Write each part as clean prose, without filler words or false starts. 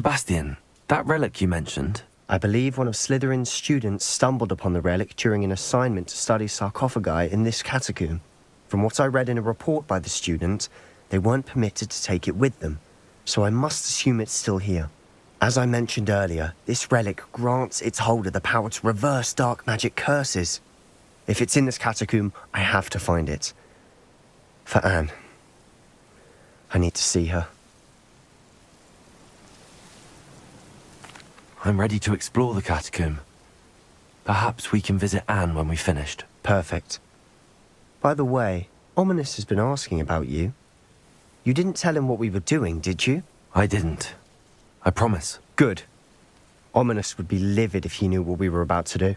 Sebastian, that relic you mentioned. I believe one of Slytherin's students stumbled upon the relic during an assignment to study sarcophagi in this catacomb. From what I read in a report by the student, they weren't permitted to take it with them, so I must assume it's still here. As I mentioned earlier, this relic grants its holder the power to reverse dark magic curses. If it's in this catacomb, I have to find it. For Anne. I need to see her. I'm ready to explore the catacomb. Perhaps we can visit Anne when we've finished. Perfect. By the way, Ominous has been asking about you. You didn't tell him what we were doing, did you? I didn't. I promise. Good. Ominous would be livid if he knew what we were about to do.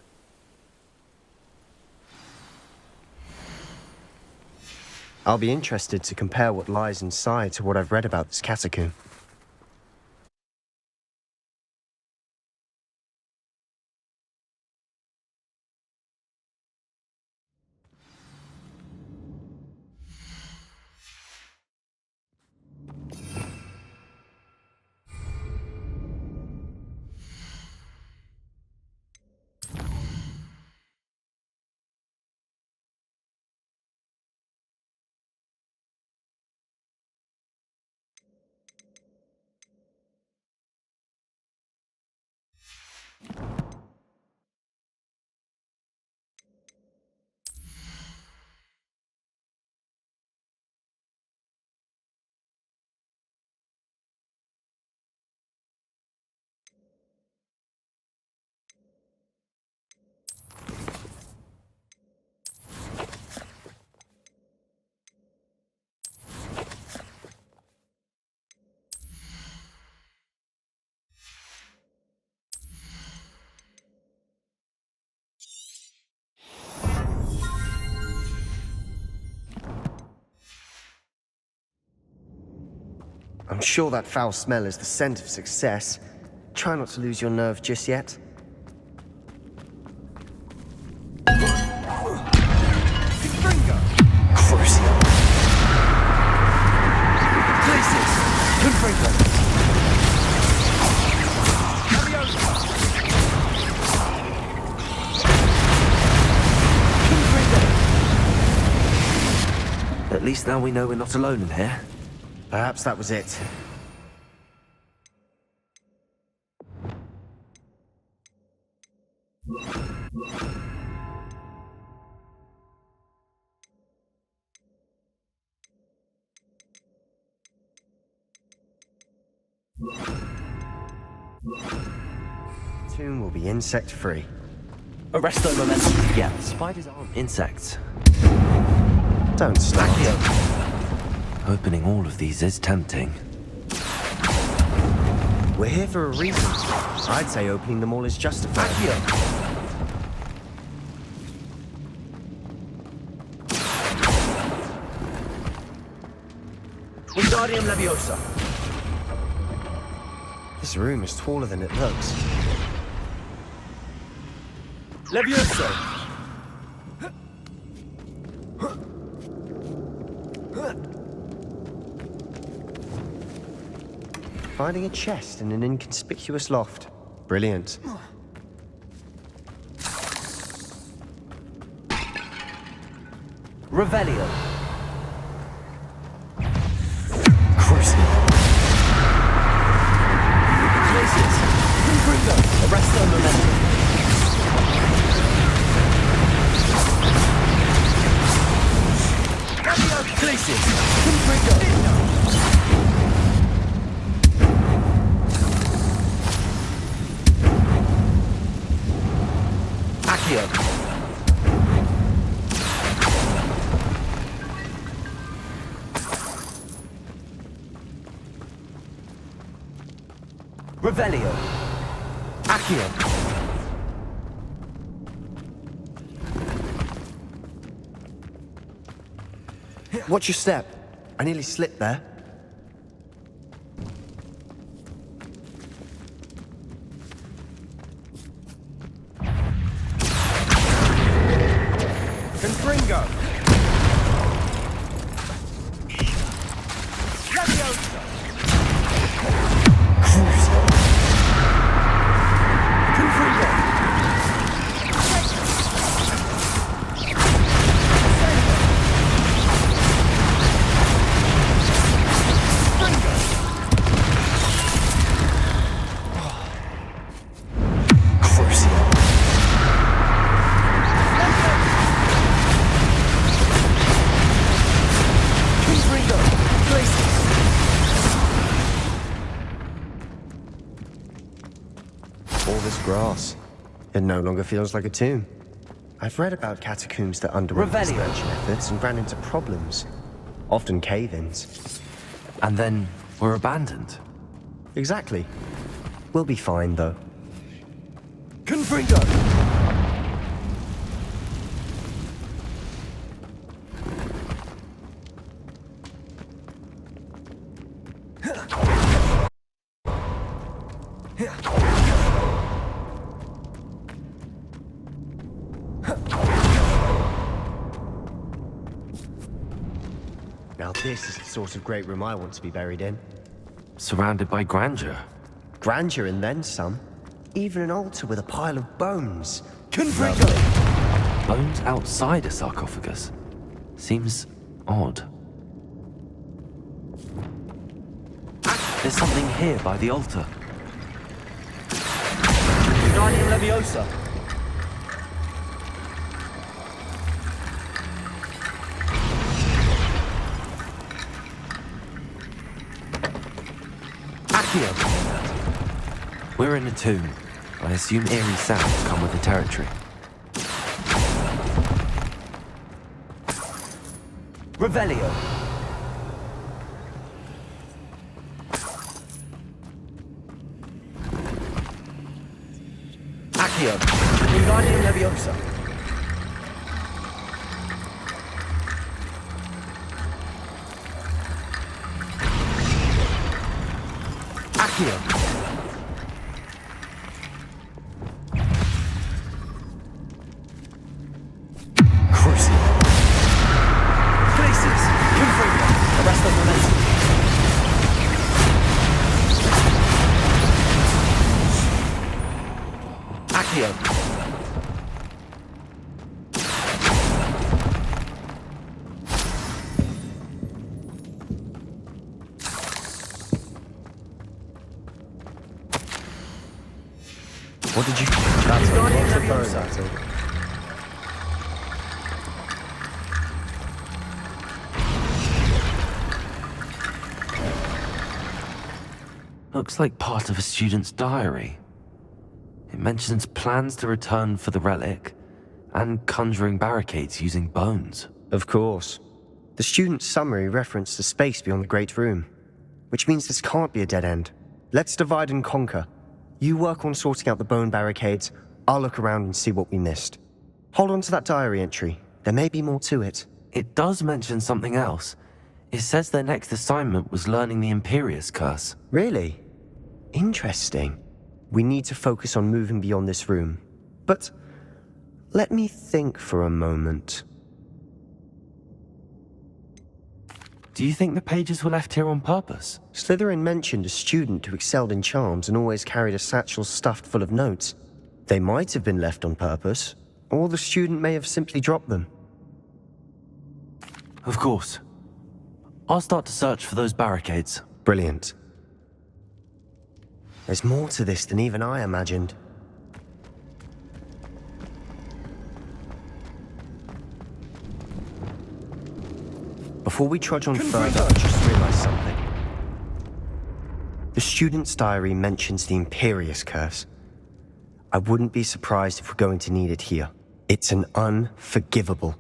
I'll be interested to compare what lies inside to what I've read about this catacomb. I'm sure that foul smell is the scent of success. Try not to lose your nerve just yet. Crucial. Places. Confringo. At least now we know we're not alone in here. Perhaps that was it. Tomb will be insect-free. Arresto momentum. Yeah, spiders aren't insects. Don't start. Opening all of these is tempting. We're here for a reason. I'd say opening them all is justified. Wingardium Leviosa. This room is taller than it looks. Leviosa. Finding a chest in an inconspicuous loft. Brilliant. Revelio. Crucial. Places. Confringo. Arresto momentum. Places. Confringo. Revelio. Accio. Watch your step. I nearly slipped there. Confringo. Leviosa. Crucial. grass. It no longer feels like a tomb. I've read about catacombs that underwent Revelio. expansion efforts and ran into problems. Often cave-ins. And then were abandoned. Exactly. We'll be fine, though. Confringo! Now this is the sort of great room I want to be buried in. Surrounded by grandeur. Grandeur and then some. Even an altar with a pile of bones. Confringo! Bones outside a sarcophagus. Seems odd. There's something here by the altar. Guardian Leviosa. Accio! We're in a tomb. I assume eerie sounds come with the territory. Revelio. Accio. Guardian Leviosa. Accio! What did you... That's a lot of bones, I think. Looks like part of a student's diary. It mentions plans to return for the relic and conjuring barricades using bones. Of course. The student's summary referenced the space beyond the Great Room, which means this can't be a dead end. Let's divide and conquer. You work on sorting out the bone barricades, I'll look around and see what we missed. Hold on to that diary entry. There may be more to it. It does mention something else. It says their next assignment was learning the Imperious Curse. Really? Interesting. We need to focus on moving beyond this room. But let me think for a moment. Do you think the pages were left here on purpose? Slytherin mentioned a student who excelled in charms and always carried a satchel stuffed full of notes. They might have been left on purpose, or the student may have simply dropped them. Of course. I'll start to search for those barricades. Brilliant. There's more to this than even I imagined. Before we trudge on further, I just realized something. The student's diary mentions the Imperious Curse. I wouldn't be surprised if we're going to need it here. It's an unforgivable,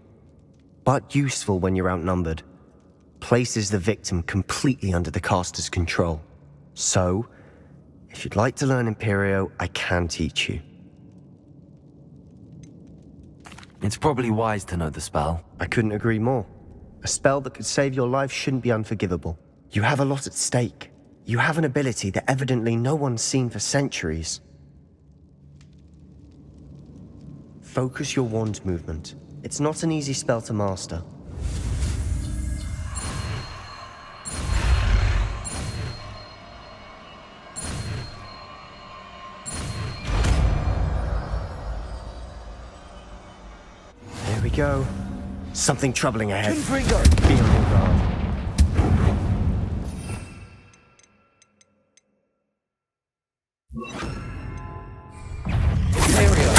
but useful when you're outnumbered. Places the victim completely under the caster's control. So, if you'd like to learn Imperio, I can teach you. It's probably wise to know the spell. I couldn't agree more. A spell that could save your life shouldn't be unforgivable. You have a lot at stake. You have an ability that evidently no one's seen for centuries. Focus your wand movement. It's not an easy spell to master. There we go. Something troubling ahead. Confringo. Be on your guard. Imperio.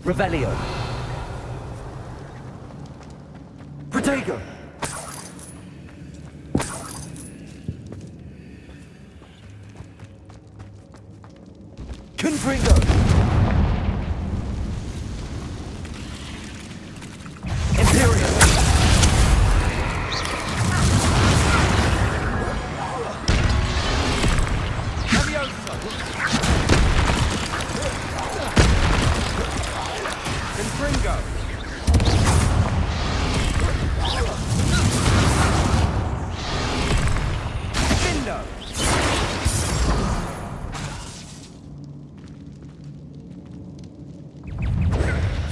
Revelio. Protego. Confringo. Imperial. Levioso. Confringo. Findo.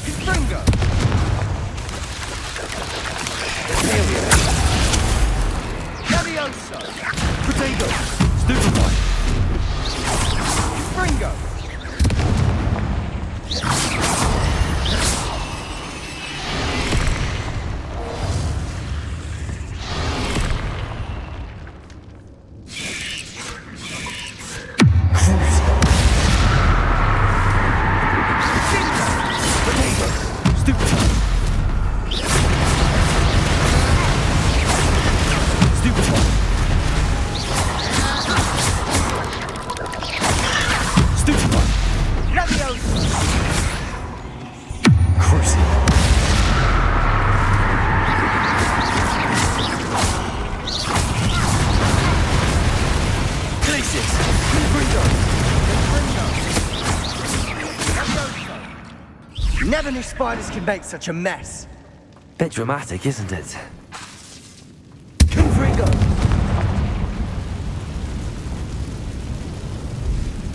Confringo. Imperial. Levioso. Protego. Stupefy. Confringo. Never knew spiders could make such a mess. Bit dramatic, isn't it? Confringo.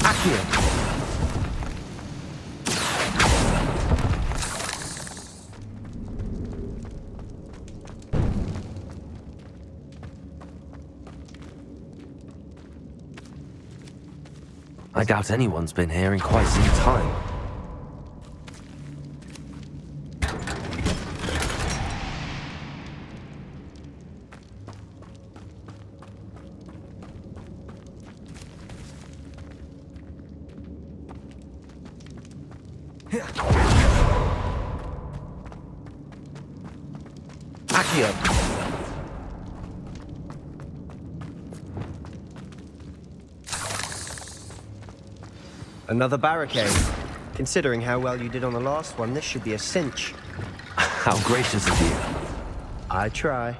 Accio. I doubt anyone's been here in quite some time. Accio. Another barricade. Considering how well you did on the last one, this should be a cinch. How gracious of you. I try.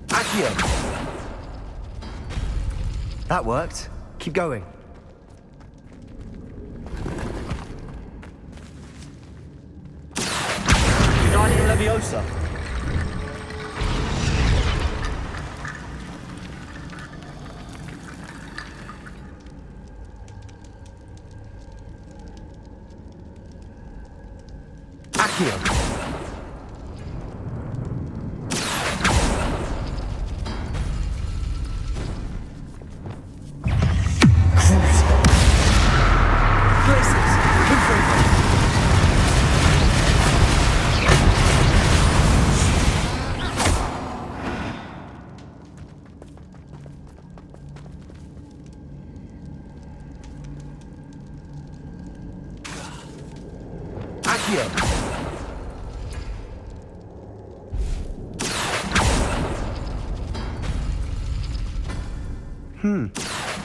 Accio. That worked. Keep going. Wingardium Leviosa. Accio.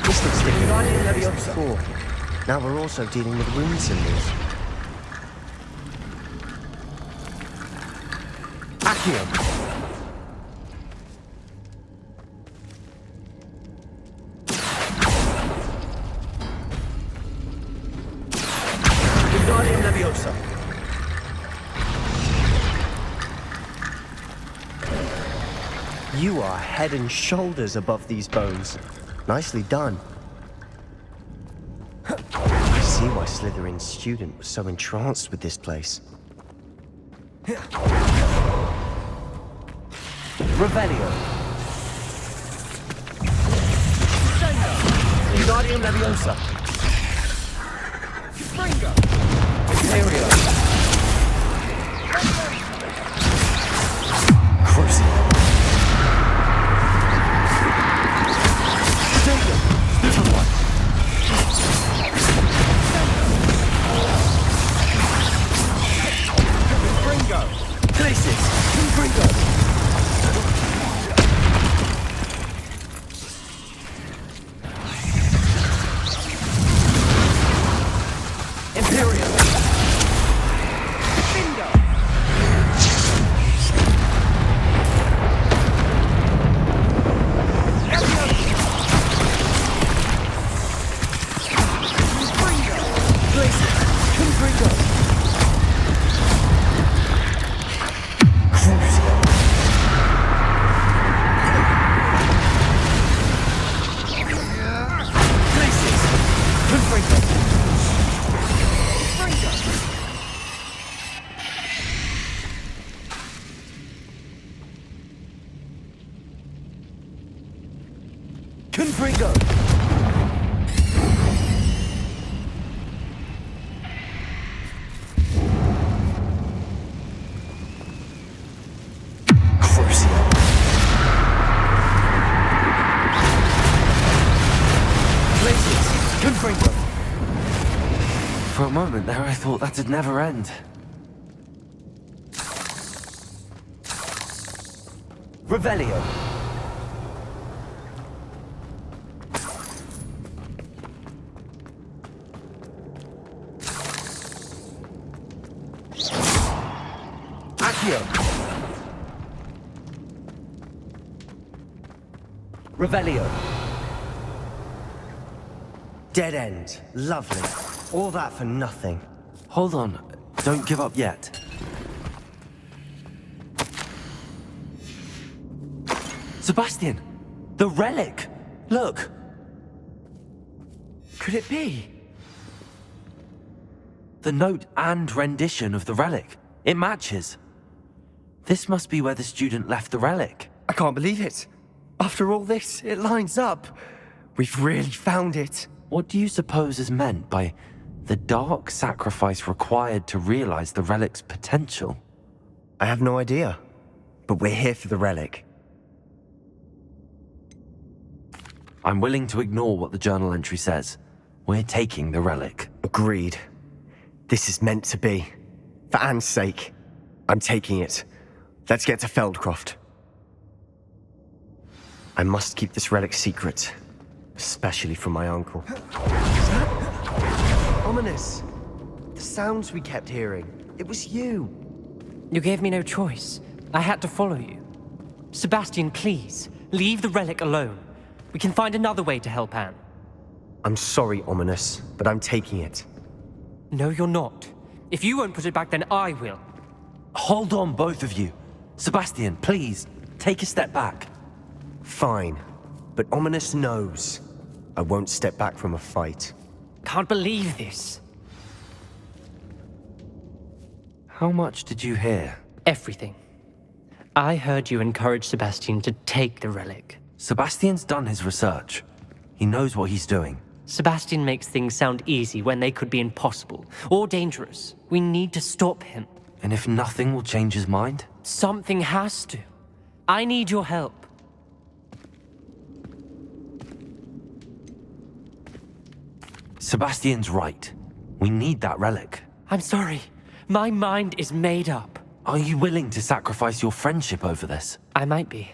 This looks different from the place before. Now we're also dealing with rune symbols. Accio. Wingardium Leviosa. You are head and shoulders above these bones. Nicely done. I see why Slytherin's student was so entranced with this place. Revelio. Wingardium Leviosa. Fringo. Imperial. Crucible. Confringo! Places! Confringo! Imperium! Bingo! Confringo! Places! Confringo! Crucio! Places! Confringo! Confringo! Crucio! Places! Confringo! For a moment there, I thought that'd never end. Revelio! Accio! Revelio! Dead end. Lovely. All that for nothing. Hold on, don't give up yet. Sebastian! The relic! Look! Could it be? The note and rendition of the relic. It matches. This must be where the student left the relic. I can't believe it. After all this, it lines up. We've really found it. What do you suppose is meant by the dark sacrifice required to realize the relic's potential? I have no idea. But we're here for the relic. I'm willing to ignore what the journal entry says. We're taking the relic. Agreed. This is meant to be. For Anne's sake. I'm taking it. Let's get to Feldcroft. I must keep this relic secret. Especially from my uncle. Ominous. The sounds we kept hearing. It was you. You gave me no choice. I had to follow you. Sebastian, please, leave the relic alone. We can find another way to help Anne. I'm sorry, Ominous, but I'm taking it. No, you're not. If you won't put it back, then I will. Hold on, both of you. Sebastian, please, take a step back. Fine. But Ominous knows. I won't step back from a fight. Can't believe this. How much did you hear? Everything. I heard you encourage Sebastian to take the relic. Sebastian's done his research. He knows what he's doing. Sebastian makes things sound easy when they could be impossible or dangerous. We need to stop him. And if nothing will change his mind? Something has to. I need your help. Sebastian's right. We need that relic. I'm sorry. My mind is made up. Are you willing to sacrifice your friendship over this? I might be.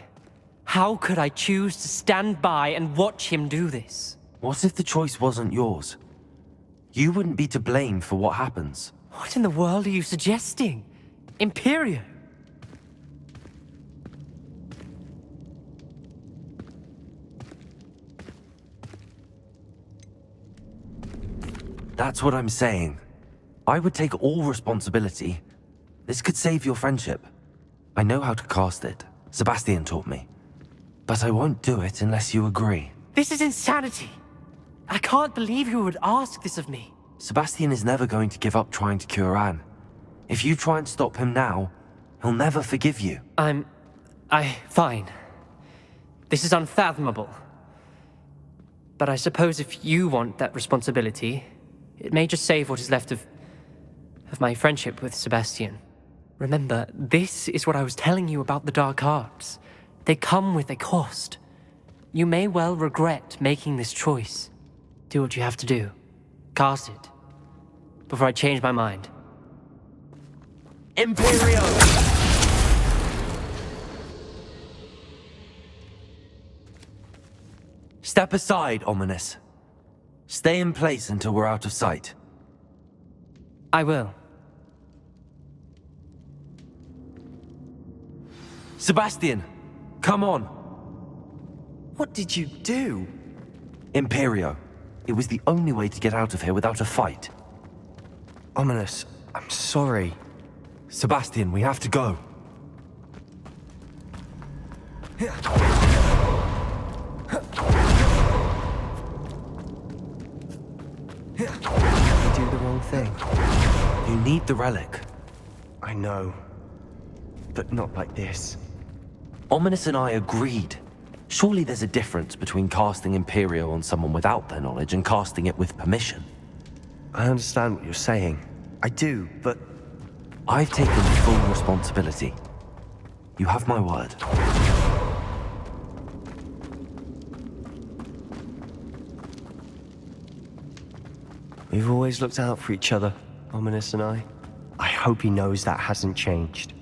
How could I choose to stand by and watch him do this? What if the choice wasn't yours? You wouldn't be to blame for what happens. What in the world are you suggesting? Imperio? That's what I'm saying. I would take all responsibility. This could save your friendship. I know how to cast it. Sebastian taught me. But I won't do it unless you agree. This is insanity. I can't believe you would ask this of me. Sebastian is never going to give up trying to cure Anne. If you try and stop him now, he'll never forgive you. Fine. This is unfathomable. But I suppose if you want that responsibility, it may just save what is left of my friendship with Sebastian. Remember, this is what I was telling you about the dark arts. They come with a cost. You may well regret making this choice. Do what you have to do. Cast it. Before I change my mind. Imperio! Step aside, Ominous. Stay in place until we're out of sight. I will. Sebastian, come on. What did you do? Imperio. It was the only way to get out of here without a fight. Ominous, I'm sorry. Sebastian, we have to go. You do the wrong thing. You need the relic. I know. But not like this. Ominous and I agreed. Surely there's a difference between casting Imperio on someone without their knowledge and casting it with permission. I understand what you're saying. I do, but I've taken full responsibility. You have my word. we've always looked out for each other, Ominous and I. I hope he knows that hasn't changed.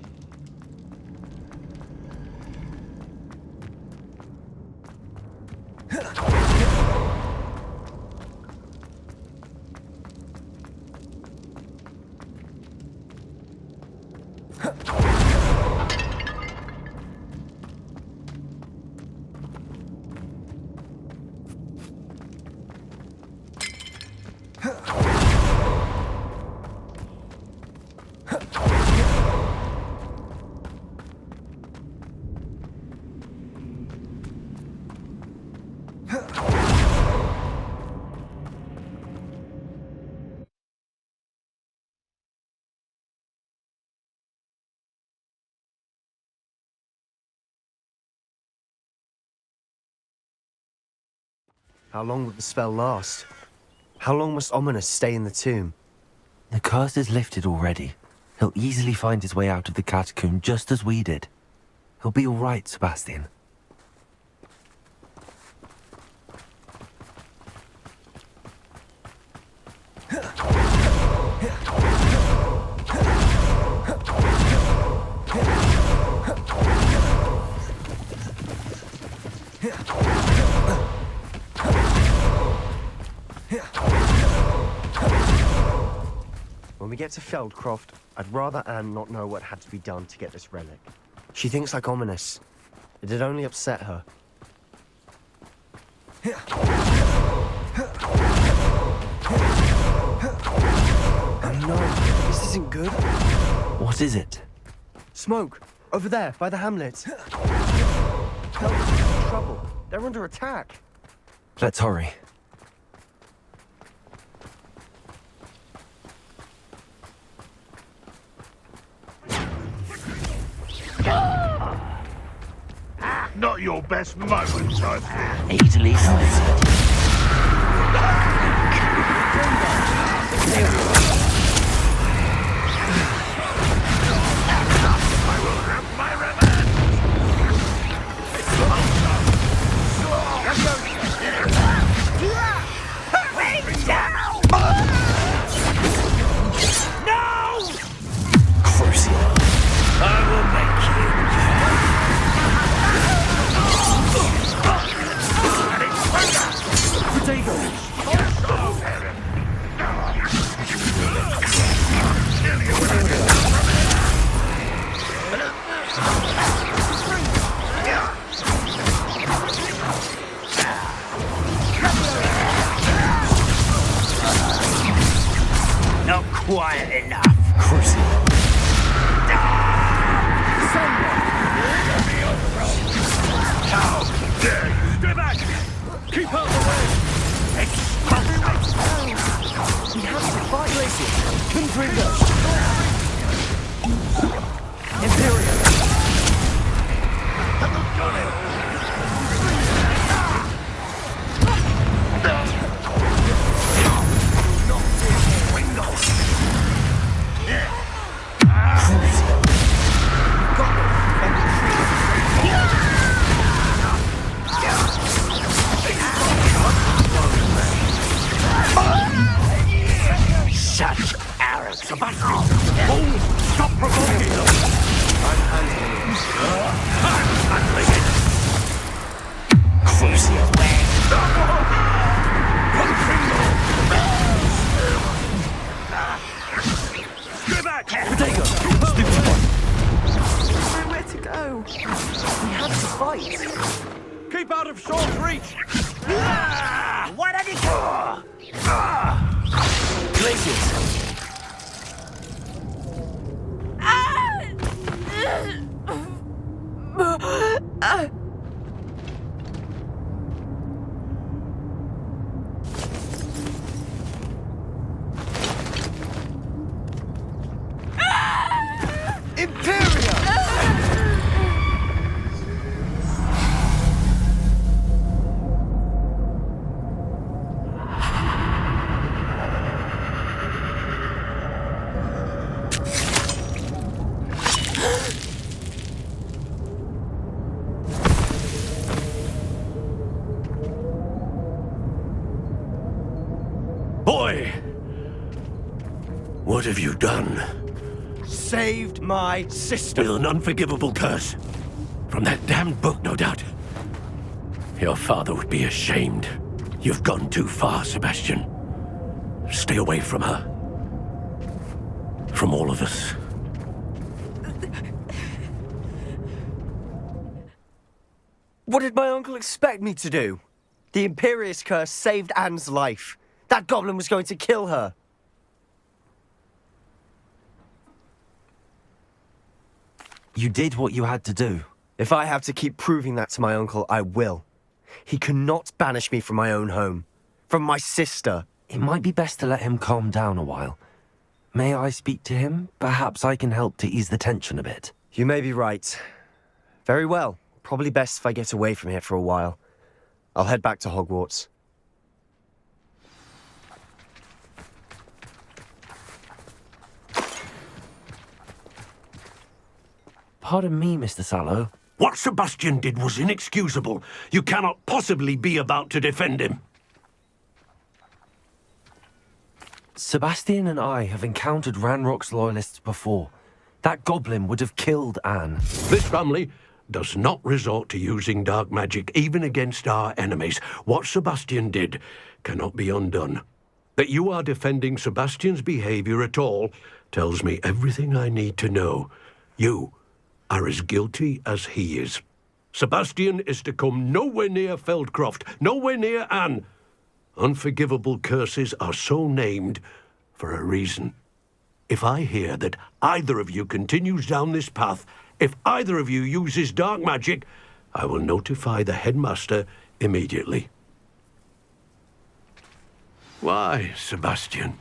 How long will the spell last? How long must Ominous stay in the tomb? The curse is lifted already. He'll easily find his way out of the catacomb just as we did. He'll be all right, Sebastian. When we get to Feldcroft, I'd rather Anne not know what had to be done to get this relic. She thinks like Ominous. It'd only upset her. Oh no, this isn't good. What is it? Smoke! Over there, by the hamlet. Feldcroft's in trouble. They're under attack. Let's hurry. Not your best moments, I think. Easily censored. I will have my revenge! No! Crucial. I will make you. Potato! Potato! Stupid one! Nowhere to go. We have to fight. Keep out of short reach! What have you Glaciers! Boy! What have you done? Saved my sister. With an unforgivable curse. From that damned book, no doubt. Your father would be ashamed. You've gone too far, Sebastian. Stay away from her. From all of us. What did my uncle expect me to do? The Imperious curse saved Anne's life. That goblin was going to kill her. You did what you had to do. If I have to keep proving that to my uncle, I will. He cannot banish me from my own home. From my sister. It might be best to let him calm down a while. May I speak to him? Perhaps I can help to ease the tension a bit. You may be right. Very well. Probably best if I get away from here for a while. I'll head back to Hogwarts. Pardon me, Mr. Sallow. What Sebastian did was inexcusable. You cannot possibly be about to defend him. Sebastian and I have encountered Ranrock's loyalists before. That goblin would have killed Anne. This family does not resort to using dark magic even against our enemies. What Sebastian did cannot be undone. That you are defending Sebastian's behavior at all tells me everything I need to know. You are as guilty as he is. Sebastian is to come nowhere near Feldcroft, nowhere near Anne. Unforgivable curses are so named for a reason. If I hear that either of you continues down this path, if either of you uses dark magic, I will notify the headmaster immediately. Why, Sebastian?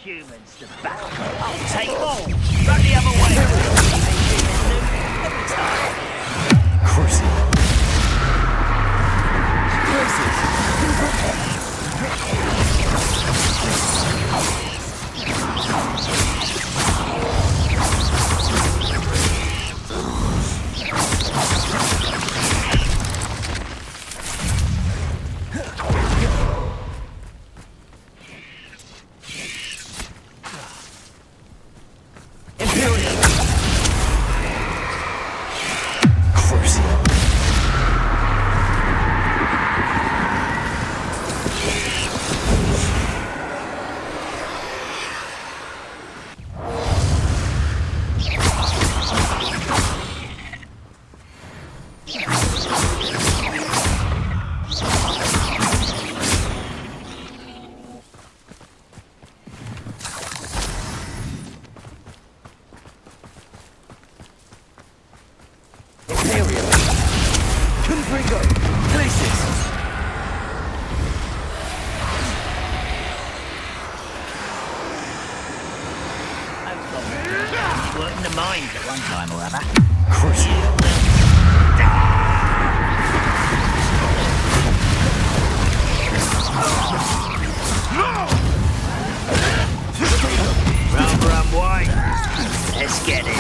Humans to battle. I'll take them all. Run the other way. Every time. Cruising. Confringo! Places! You were in the mines at one time or other. Rum, wine. Let's get it.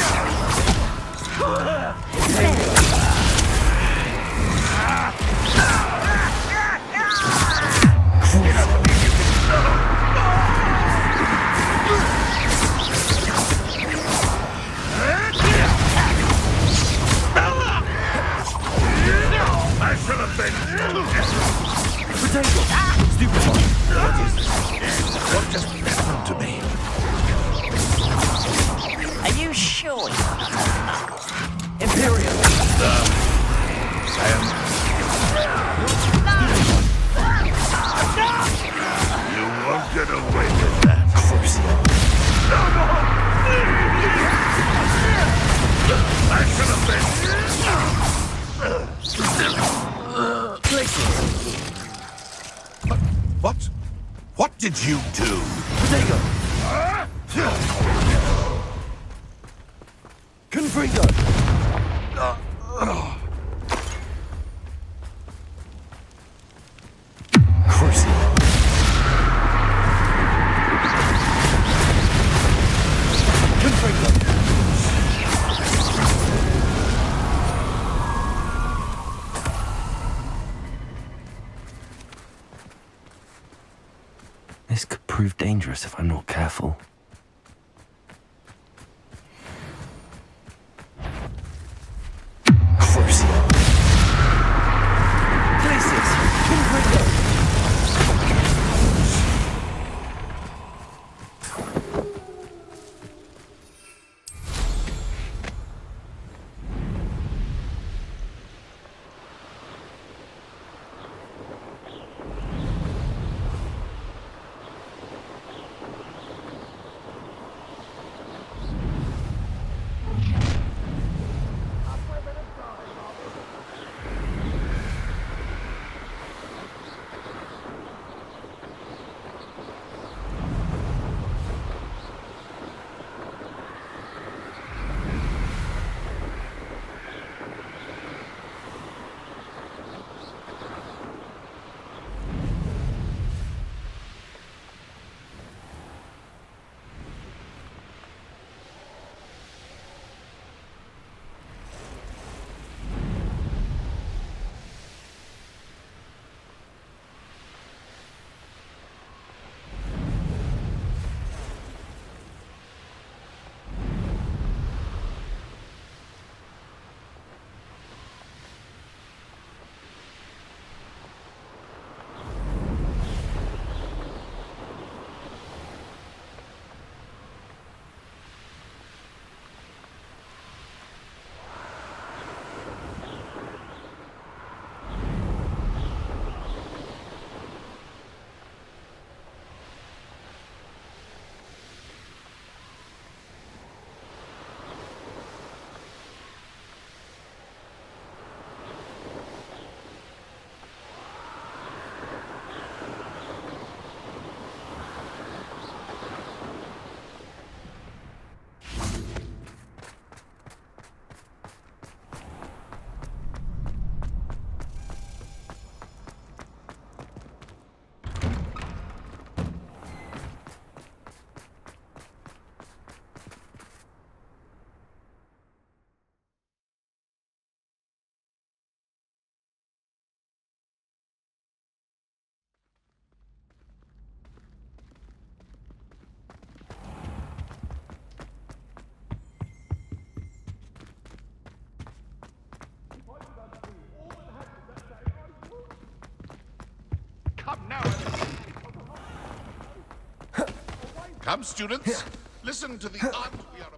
I should have been. Potato! Stupid one! What is this? What just happened to me? Are you sure you're not a muggle? Imperial! You won't get away with that. I should have been. Places! What? What did you do? Potato! Confringo! This could prove dangerous if I'm not careful. Places! Confringo! Come, students. Listen to the art we are